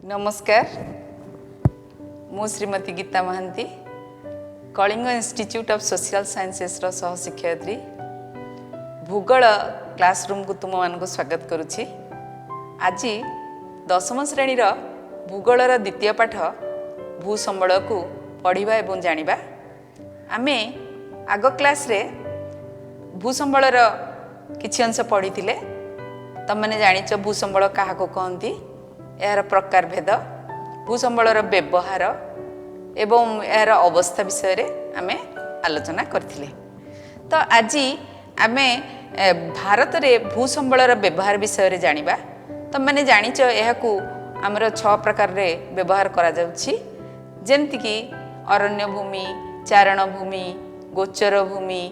नमस्कार मु Shrimati Geeta Mahanty Kalinga Institute of Social Sciences रो सह शिक्षयित्री भूगोल क्लासरूम को तुम मान स्वागत करुछि। आज दशम श्रेणी भूगोल द्वितीय पाठ भूसंबल को पढ़िबा एवं जानिबा। आमे आग क्लास रे भूसंबल किछि अंश पढ़िथिले। तमने जानिछ भूसंबल काहाको कहंती, यार प्रकार भेद, भूसंबल व्यवहार एवं यार अवस्था विषय रे आमे आलोचना करथिले। तो आज आमे भारत रे भूसंबल व्यवहार विषय रे जानिबा। तो माने जानिछ एहाकू हमर 6 प्रकार रे व्यवहार करा जाउछि, जेमति कि अरण्य भूमि, चारण भूमि, गोचर भूमि,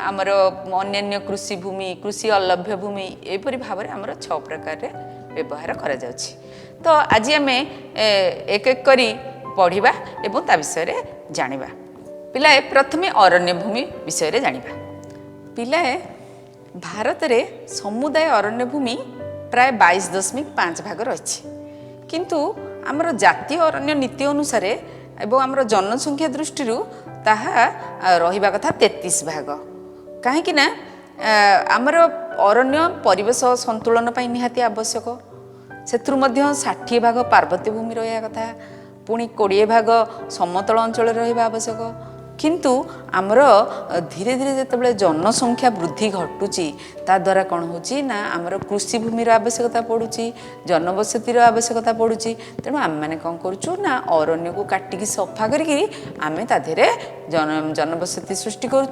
आमर अन्य कृषि भूमि, कृषि अलभ्य भूमि, एपरि भाव रे हमर 6 प्रकार रे व्यवहार करा जाउछि। तो आज आमे एक एक करी पढ़िबा एवं ता विषय रे जानिबा। पिलाए प्रथमे अरण्य भूमि विषय रे जानिबा। पिलाए भारत रे समुदाय अरण्य भूमि प्राय 22.5 भाग रही, किंतु आमर जातीय अरण्य नीति अनुसार एवं आमर जनसंख्या दृष्टि ताहा रहिबा कथा 33 भाग। काहेकि ना आमर अरण्य परिवेश संतुलन पाई निहाती आवश्यक। सेथुर मध्य 60 भाग पार्वत्य भूमि रहिया कथा, पुणी 20 भाग समतल अंचल रहिबा आवश्यक। किंतु आमर धीरे धीरे जितेबाला जनसंख्या वृद्धि घटुची ता द्वारा कौन होची ना आमर कृषि भूमिर आवश्यकता पड़ुची, जनबसतिर आवश्यकता पड़ुची। तेणु आम मैंने कौन करूँ ना अरण्य को काटिकी सफा करी आमे ता धेरे जनबसति सृष्टि करूँ,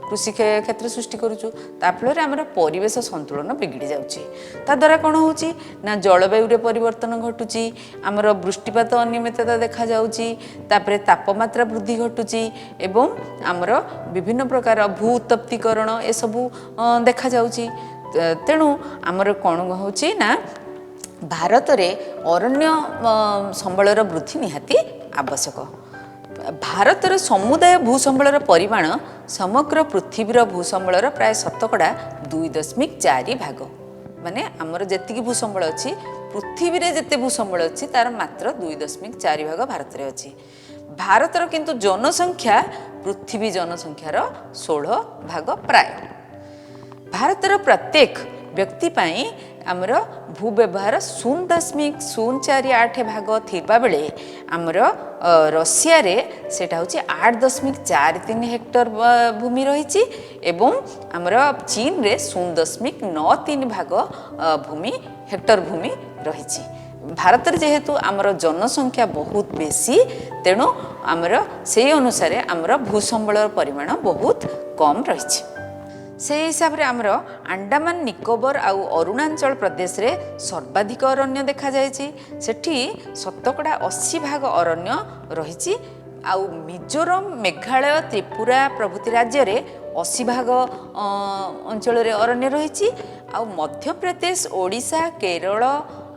कृषि क्षेत्र सृष्टि करूँ। ता फल आमर परिवेश संतुलन बिगड़ी जाउची। ता द्वारा कौन होची ना जलवायु रे परिवर्तन घटुची, आमर वृष्टिपात अनियमितता देखा जाउची, तापरे तापमात्रा वृद्धि घटुची एवं आमर विभिन्न प्रकार भू उत्तप्तिकरण ए सबू देखा जाउची। तेणु आमर कौन होची ना भारत रे अरण्य संबलर वृद्धि निहाती आवश्यक। भारतर समुदाय भूसंबलर परिमाण समग्र पृथ्वीर भूसंबलर प्राय 2.4 भाग। माने आमर जेतिकी भूसंबल अच्छी पृथ्वी रे जेते भूसंबल अच्छी तार मात्र 2.4 भाग भारत रे अच्छी। भारतर किंतु जनसंख्या पृथ्वी जनसंख्यार 16 भाग प्राय। भारतर प्रत्येक व्यक्ति पाई आमर भू व्यवहार 0.048 भाग थिबा बेले आमर रशिया रे सेटा होची 8.43 हेक्टर भूमि रही एवं आमर चीन रे 0.93 भाग भूमि हेक्टर भूमि रही। भारत जेहेतु आमर जनसंख्या बहुत बेसी, तेणु आमर से अनुसार आमर भूसंबल परिमाण बहुत कम रही। से हिसाब रे आमर अंडमान निकोबर आउ अरुणाचल प्रदेश रे सर्वाधिक अरण्य देखा जायछि। सेठी 80 भाग अरण्य रही। आउ मिजोरम, मेघालय, त्रिपुरा प्रभृति राज्य रे 80 भाग अंचल रे अरण्य रही। आउ मध्य प्रदेश, ओडिशा, केरल,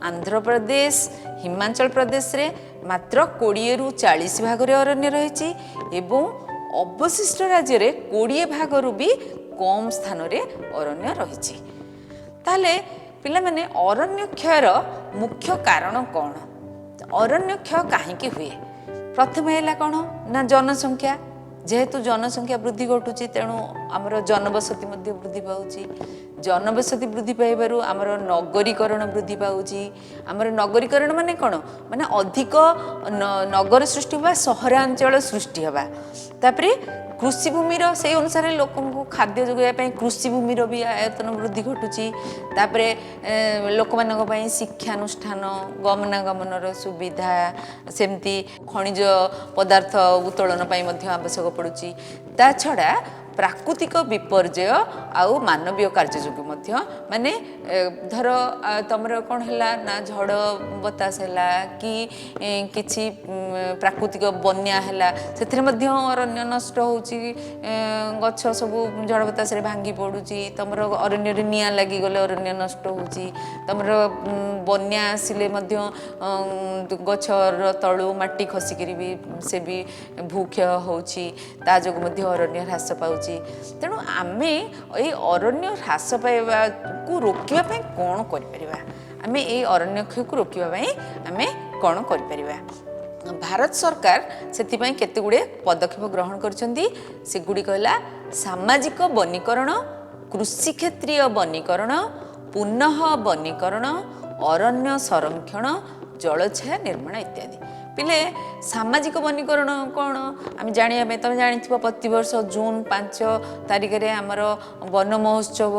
आंध्र प्रदेश, हिमाचल प्रदेश रे मात्र 20 रु 40 भाग रे अरण्य रही एवं अवशिष्ट राज्य रे 20 भाग रु भी कम स्थान रे अरण्य रही। ताले पिला माने अरण्य क्षयर मुख्य कारण कौन, अरण्य क्षय काहेकि हुए? प्रथम है कौन ना जनसंख्या। जेहेतु जनसंख्या वृद्धि घटुची तेणु आमर जनबसति मध्य वृद्धि पाउची। जनबसति वृद्धि पाइबारु आमर नगरीकरण वृद्धि पाउची। आमर नगरीकरण माने कौन माने अधिक नगर सृष्टि होगा, सहरांचल सृष्टि होगा। तापरे कृषि भूमिर से अनुसार लोक खाद्य जोगाइबा कृषि भूमिर भी आयतन वृद्धि घटुची। तापरे लोक मानक पई शिक्षानुष्ठान, गमनागमनर सुविधा, सेमती खनिज पदार्थ उत्तोलन पई मध्य आवश्यक पड़ुची। ता छड़ा प्राकृतिक विपर्यय आउ मानवीय कार्य जोगु मध्य माने धर तमर कौन है ना झड़ बतास है कि किछि प्राकृतिक बन्या है से मध्य अरण्य नष्ट होची, गछ सब झड़ बतास भांगी पड़ुची। तमर अरण्य रे निया लगी गले अरण्य नष्ट होची। तमर बन्या आसिले मध्य गछर तळु माटी खसिकरी भी से भी भूक्षय होची, ता जोगु मध्य अरण्य ह्रास पाउची। तेणु आमे ए अरण्य ह्रास पाइबा को रोकिबा पई कोन करि परिबा? आमे ए अरण्य क्षय को रोकिबा पई आमे କ'ଣ କରିପାରିବା। ଭାରତ ସରକାର ସେଥିପାଇଁ କେତେ ଗୁଡ଼ିଏ ପଦକ୍ଷେପ ଗ୍ରହଣ କରିଛନ୍ତି। ସେଗୁଡ଼ିକ ହେଲା ସାମାଜିକ ବନୀକରଣ, କୃଷି କ୍ଷେତ୍ରୀୟ ବନୀକରଣ, ପୁନଃ ବନୀକରଣ, ଅରଣ୍ୟ ସଂରକ୍ଷଣ, ଜଳଛାୟା ନିର୍ମାଣ ଇତ୍ୟାଦି। ପିଲେ ସାମାଜିକ ବନୀକରଣ କ'ଣ ଆମେ ଜାଣିବା ପାଇଁ ତୁମେ ଜାଣିଥିବ ପ୍ରତିବର୍ଷ ଜୁନ୍ 5 ତାରିଖରେ ଆମର ବନ ମହୋତ୍ସବ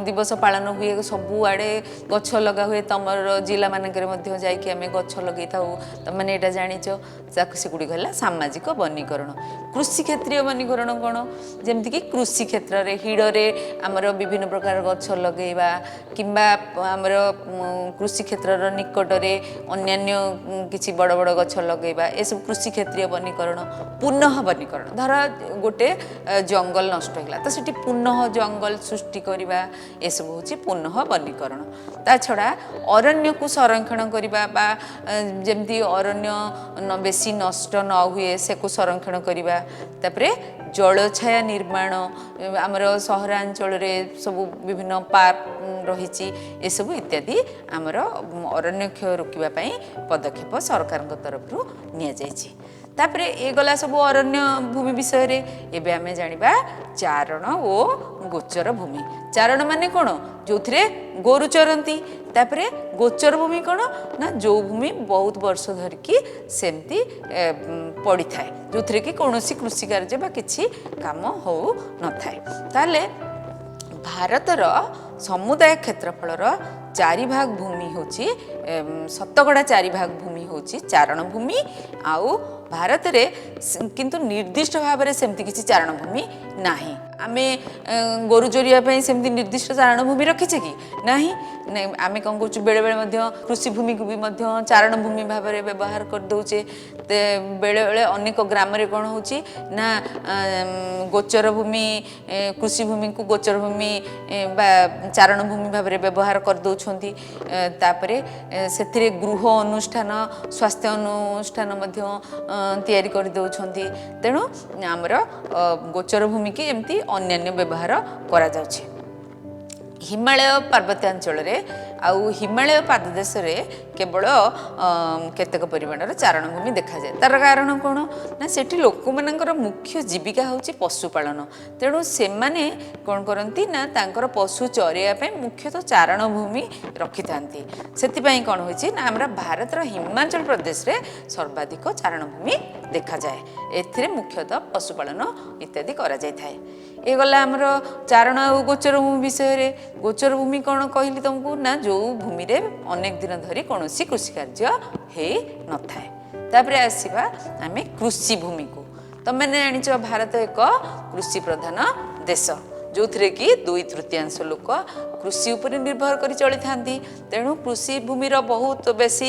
ଦିବସ ପାଳନ ହୁଏ। ସବୁଆଡ଼େ ଗଛ ଲଗା ହୁଏ। ତୁମର ଜିଲ୍ଲାମାନଙ୍କରେ ମଧ୍ୟ ଯାଇକି ଆମେ ଗଛ ଲଗେଇଥାଉ। ତୁମେମାନେ ଏଇଟା ଜାଣିଛ। ତାକୁ ସେଗୁଡ଼ିକ ହେଲା ସାମାଜିକ ବନୀକରଣ। କୃଷି କ୍ଷେତ୍ରୀୟ ବନୀକରଣ କ'ଣ? ଯେମିତିକି କୃଷି କ୍ଷେତ୍ରରେ ହିଡ଼ରେ ଆମର ବିଭିନ୍ନ ପ୍ରକାର ଗଛ ଲଗେଇବା କିମ୍ବା ଆମର କୃଷି କ୍ଷେତ୍ରର ନିକଟରେ ଅନ୍ୟାନ୍ୟ କିଛି ବଡ଼ ବଡ଼ ଗଛ ଲଗେଇବା, ଏସବୁ କୃଷି କ୍ଷେତ୍ରୀୟ ବନୀକରଣ। ପୁନଃ ବନୀକରଣ, ଧର ଗୋଟେ ଜଙ୍ଗଲ ନଷ୍ଟ ହେଲା ତ ସେଠି ପୁନଃ ଜଙ୍ଗଲ ସୃଷ୍ଟି କରିବା, ଏସବୁ ହେଉଛି ପୁନଃ ବନୀକରଣ। ତା ଛଡ଼ା ଅରଣ୍ୟକୁ ସଂରକ୍ଷଣ କରିବା ବା ଯେମିତି ଅରଣ୍ୟ ବେଶୀ ନଷ୍ଟ ନ ହୁଏ ସେକୁ ସଂରକ୍ଷଣ କରିବା। ତାପରେ ଜଳଛାୟା ନିର୍ମାଣ, ଆମର ସହରାଞ୍ଚଳରେ ସବୁ ବିଭିନ୍ନ ପାର୍କ ରହିଛି, ଏସବୁ ଇତ୍ୟାଦି ଆମର ଅରଣ୍ୟ କ୍ଷୟ ରୋକିବା ପାଇଁ ପଦକ୍ଷେପ ସରକାରଙ୍କ ତରଫରୁ ନିଆଯାଇଛି। ତାପରେ ଏ ଗଲା ସବୁ ଅରଣ୍ୟ ଭୂମି ବିଷୟରେ। ଏବେ ଆମେ ଜାଣିବା ଚାରଣ ଓ ଗୋଚର ଭୂମି। ଚାରଣ ମାନେ କ'ଣ? ଯେଉଁଥିରେ ଗୋରୁ ଚରନ୍ତି। ତାପରେ ଗୋଚର ଭୂମି କ'ଣ? ନା ଯେଉଁ ଭୂମି ବହୁତ ବର୍ଷ ଧରିକି ସେମିତି ପଡ଼ିଥାଏ, ଯେଉଁଥିରେ କି କୌଣସି କୃଷି କାର୍ଯ୍ୟ ବା କିଛି କାମ ହେଉନଥାଏ। ତାହେଲେ ଭାରତର ସମୁଦାୟ କ୍ଷେତ୍ରଫଳର 4 ଭୂମି ହେଉଛି, ଶତକଡ଼ା 4 ଭୂମି ହେଉଛି ଚାରଣ ଭୂମି। ଆଉ ଭାରତରେ କିନ୍ତୁ ନିର୍ଦ୍ଦିଷ୍ଟ ଭାବରେ ସେମିତି କିଛି ଚାରଣ ଭୂମି ନାହିଁ। ଆମେ ଗୋରୁ ଚରିବା ପାଇଁ ସେମିତି ନିର୍ଦ୍ଦିଷ୍ଟ ଚାରଣ ଭୂମି ରଖିଛେ କି? ନାହିଁ। ଆମେ କ'ଣ କରୁଛୁ, ବେଳେବେଳେ ମଧ୍ୟ କୃଷି ଭୂମିକୁ ବି ମଧ୍ୟ ଚାରଣ ଭୂମି ଭାବରେ ବ୍ୟବହାର କରିଦେଉଛେ। ବେଳେବେଳେ ଅନେକ ଗ୍ରାମରେ କ'ଣ ହେଉଛି ନା ଗୋଚର ଭୂମି, କୃଷି ଭୂମିକୁ ଗୋଚର ଭୂମି ବା ଚାରଣ ଭୂମି ଭାବରେ ବ୍ୟବହାର କରିଦେଉଛନ୍ତି। ତାପରେ ସେଥିରେ ଗୃହ ଅନୁଷ୍ଠାନ, ସ୍ୱାସ୍ଥ୍ୟ ଅନୁଷ୍ଠାନ ମଧ୍ୟ ତିଆରି କରିଦେଉଛନ୍ତି। ତେଣୁ ଆମର ଗୋଚର ଭୂମିକି ଏମିତି ଅନ୍ୟାନ୍ୟ ବ୍ୟବହାର କରାଯାଉଛି। ହିମାଳୟ ପାର୍ବତ୍ୟାଞ୍ଚଳରେ ଆଉ ହିମାଳୟ ପାଦଦେଶରେ କେବଳ କେତେକ ପରିମାଣର ଚାରଣ ଭୂମି ଦେଖାଯାଏ। ତା'ର କାରଣ କ'ଣ? ନା ସେଠି ଲୋକମାନଙ୍କର ମୁଖ୍ୟ ଜୀବିକା ହେଉଛି ପଶୁପାଳନ। ତେଣୁ ସେମାନେ କ'ଣ କରନ୍ତି ନା ତାଙ୍କର ପଶୁ ଚରେଇବା ପାଇଁ ମୁଖ୍ୟତଃ ଚାରଣ ଭୂମି ରଖିଥାନ୍ତି। ସେଥିପାଇଁ କ'ଣ ହୋଇଛି ନା ଆମର ଭାରତର ହିମାଚଳ ପ୍ରଦେଶରେ ସର୍ବାଧିକ ଚାରଣ ଭୂମି ଦେଖାଯାଏ। ଏଥିରେ ମୁଖ୍ୟତଃ ପଶୁପାଳନ ଇତ୍ୟାଦି କରାଯାଇଥାଏ। ଏ ଗଲା ଆମର ଚାରଣ ଆଉ ଗୋଚର ଭୂମି ବିଷୟରେ। ଗୋଚର ଭୂମି କ'ଣ କହିଲି ତୁମକୁ? ନା ଯେଉଁ ଭୂମିରେ ଅନେକ ଦିନ ଧରି କୌଣସି କୃଷି କାର୍ଯ୍ୟ ହେଇନଥାଏ। ତାପରେ ଆସିବା ଆମେ କୃଷି ଭୂମିକୁ। ତୁମେମାନେ ଜାଣିଛ ଭାରତ ଏକ କୃଷି ପ୍ରଧାନ ଦେଶ, ଯେଉଁଥିରେ କି 2/3 ଲୋକ କୃଷି ଉପରେ ନିର୍ଭର କରି ଚଳିଥାନ୍ତି। ତେଣୁ କୃଷି ଭୂମିର ବହୁତ ବେଶୀ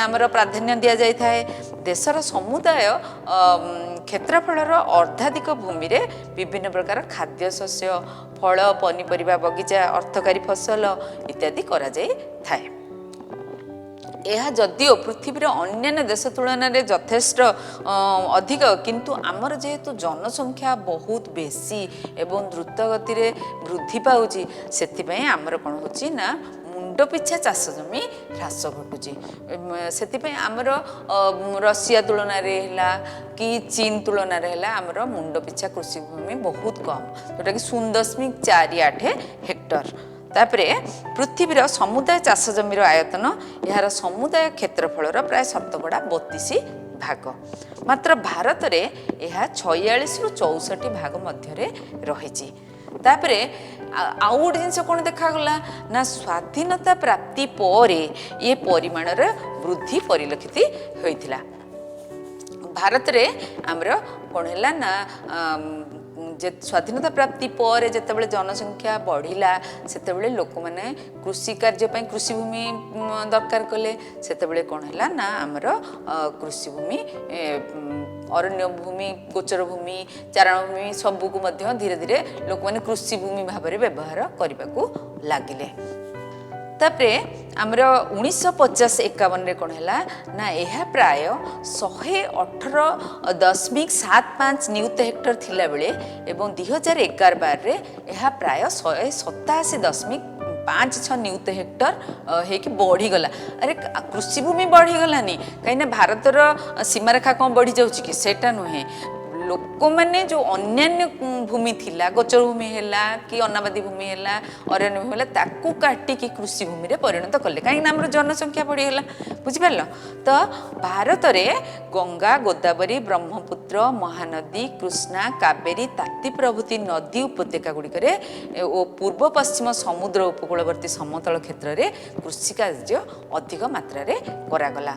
ଆମର ପ୍ରାଧାନ୍ୟ ଦିଆଯାଇଥାଏ। ଦେଶର ସମୁଦାୟ କ୍ଷେତ୍ରଫଳର ଅର୍ଦ୍ଧାଧିକ ଭୂମିରେ ବିଭିନ୍ନ ପ୍ରକାର ଖାଦ୍ୟଶସ୍ୟ, ଫଳ, ପନିପରିବା ବଗିଚା, ଅର୍ଥକାରୀ ଫସଲ ଇତ୍ୟାଦି କରାଯାଇଥାଏ। ଏହା ଯଦିଓ ପୃଥିବୀର ଅନ୍ୟାନ୍ୟ ଦେଶ ତୁଳନାରେ ଯଥେଷ୍ଟ ଅଧିକ, କିନ୍ତୁ ଆମର ଯେହେତୁ ଜନସଂଖ୍ୟା ବହୁତ ବେଶୀ ଏବଂ ଦ୍ରୁତ ଗତିରେ ବୃଦ୍ଧି ପାଉଛି, ସେଥିପାଇଁ ଆମର କ'ଣ ହେଉଛି ନା ମୁଣ୍ଡ ପିଛା ଚାଷ ଜମି ହ୍ରାସ ଘଟୁଛି। ସେଥିପାଇଁ ଆମର ରଷିଆ ତୁଳନାରେ ହେଲା କି ଚୀନ ତୁଳନାରେ ହେଲା ଆମର ମୁଣ୍ଡ ପିଛା କୃଷି ଭୂମି ବହୁତ କମ୍, ଯେଉଁଟାକି 0.48 ହେକ୍ଟର। ତାପରେ ପୃଥିବୀର ସମୁଦାୟ ଚାଷ ଜମିର ଆୟତନ ଏହାର ସମୁଦାୟ କ୍ଷେତ୍ରଫଳର ପ୍ରାୟ 32%। ମାତ୍ର ଭାରତରେ ଏହା 46ରୁ 64% ମଧ୍ୟରେ ରହିଛି। ତାପରେ ଆଉ ଗୋଟେ ଜିନିଷ କ'ଣ ଦେଖାଗଲା ନା ସ୍ୱାଧୀନତା ପ୍ରାପ୍ତି ପରେ ଏ ପରିମାଣର ବୃଦ୍ଧି ପରିଲକ୍ଷିତ ହୋଇଥିଲା। ଭାରତରେ ଆମର କ'ଣ ହେଲା ନା ସ୍ୱାଧୀନତା ପ୍ରାପ୍ତି ପରେ ଯେତେବେଳେ ଜନସଂଖ୍ୟା ବଢ଼ିଲା, ସେତେବେଳେ ଲୋକମାନେ କୃଷି କାର୍ଯ୍ୟ ପାଇଁ କୃଷି ଭୂମି ଦରକାର କଲେ। ସେତେବେଳେ କ'ଣ ହେଲା ନା ଆମର କୃଷି ଭୂମି, ଅରଣ୍ୟ ଭୂମି, ଗୋଚର ଭୂମି, ଚାରଣ ଭୂମି ସବୁକୁ ମଧ୍ୟ ଧୀରେ ଧୀରେ ଲୋକମାନେ କୃଷି ଭୂମି ଭାବରେ ବ୍ୟବହାର କରିବାକୁ ଲାଗିଲେ। ତାପରେ ଆମର 1950-51ରେ କ'ଣ ହେଲା ନା ଏହା ପ୍ରାୟ 118.75 ନିୟୁତ ହେକ୍ଟର ଥିଲାବେଳେ ଏବଂ 2011-12ରେ ଏହା ପ୍ରାୟ 187.5 5-6 नियुत हेक्टर होकि बढ़ीगला। अरे कृषि भूमि बढ़ीगलानी कहीं भारतर सीमारेखा कौन बढ़ी जाऊँ कि सेटा नुहे लोक मैंने जो अन्यान्य भूमि थिला गोचर भूमि है कि अनाबादी भूमि है अरण्य भूमि है ताकू काटिकी कृषि भूमि रे परिणत कले कहीं आम जनसंख्या बढ़ीगला बुझिपार। तो भारत में गंगा गोदावरी ब्रह्मपुत्र महानदी कृष्णा कावेरी ताप्ती प्रभृति नदी उपत्यका गुड़िक पूर्व पश्चिम समुद्र उपकूलवर्ती समतल क्षेत्र में कृषि कार्य अधिक मात्रा करागला।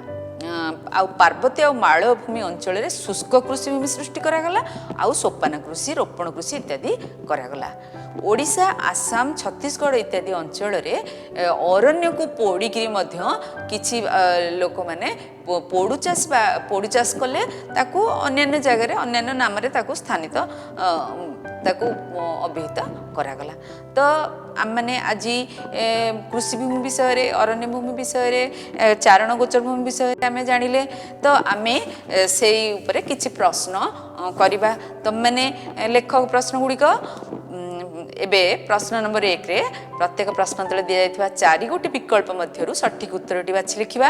आउ पार्वती और मालभूमि अंचल में शुष्क कृषि भूमि सृष्टि करागला आउ सोपान कृषि रोपण कृषि इत्यादि करागला। ओडिशा आसाम छत्तीसगढ़ इत्यादि अंचल में अरण्य को पोड़िकी किछि लोक मैंने पोड़ू चाष कले ताकू अन्य जगह अन्य नाम स्थानित ताकू अभिहित करागला। तो आम मैंने आज कृषि भूमि विषय अरण्य भूमि विषय चारण गोचर भूमि विषय आम जानिले। तो आम से उपरे किछि प्रश्न करवा तुम मैंने लेख प्रश्न गुड़िक एबे प्रश्न नंबर 1 रे प्रत्येक प्रश्न तले दिया जाइथिबा 4 गोटी विकल्प मध्यरु सठिक उत्तरटी बाछि लिखिबा।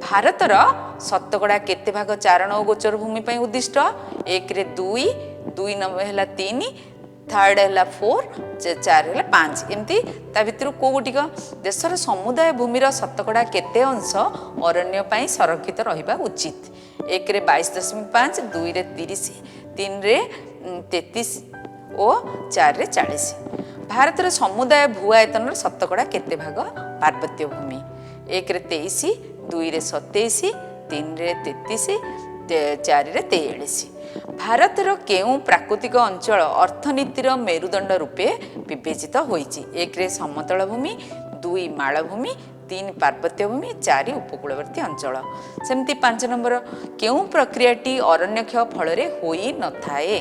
भारतर शतकड़ा केते भाग चारण और गोचर भूमि पई उद्दिष्ट 1 रे 2 नंबर हैला 3 थर्ड है 4 4 है 5 एमती ता भितर को गोटिक देशर समुदाय भूमिर शतकड़ा केते अंश अरण्य पई संरक्षित रहिबा उचित। 1 रे 22.5 2 रे 30 3 रे 33 और 4 रे 40। भारतर समुदाय भू आयतन शतकड़ा केते भाग पार्वत्य भूमि 1 रे 23 2 रे 27 3 रे 33 4 रे 43। भारतर केउं प्राकृतिक अंचल अर्थनीतिर मेरुदंड रूपे विवेचित होइछि 1 रे समतल भूमि 2 मालभूमि 3 पार्वत्य भूमि 4 उपकूलवर्ती अंचल। सेमती 5 नंबर केउं प्रक्रियाटी अरण्यक्षय फल होई न थाए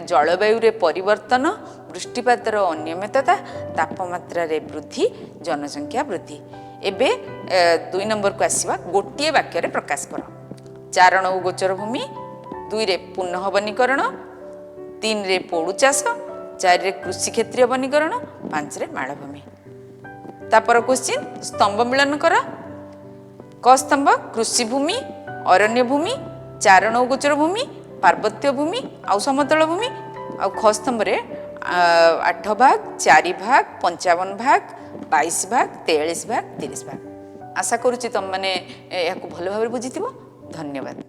जलवायु रे परिवर्तन वृष्टिपातर अनियमितता तापमात्रा रे वृद्धि जनसंख्या वृद्धि। एबे 2 नंबर को आसीबा गोटिए वाक्य रे प्रकाश कर। चारण और गोचर भूमि 2 रे पुनः वनीकरण 3 रे पोड़ू चाष 4 रे कृषि क्षेत्रीय वनीकरण 5 रे मालभूमि। तापर क्वेश्चन स्तंभ मिलन कर। क स्तंभ कृषि भूमि अरण्य भूमि चारण और गोचर भूमि पार्वत्य भूमि आउ समतल भूमि आउ ख स्तंभ रे 8 भाग 4 भाग 55 भाग 22 भाग 43 भाग 30 भाग। आशा करुच्ची तुम मैंने या भल भाव बुझी। धन्यवाद।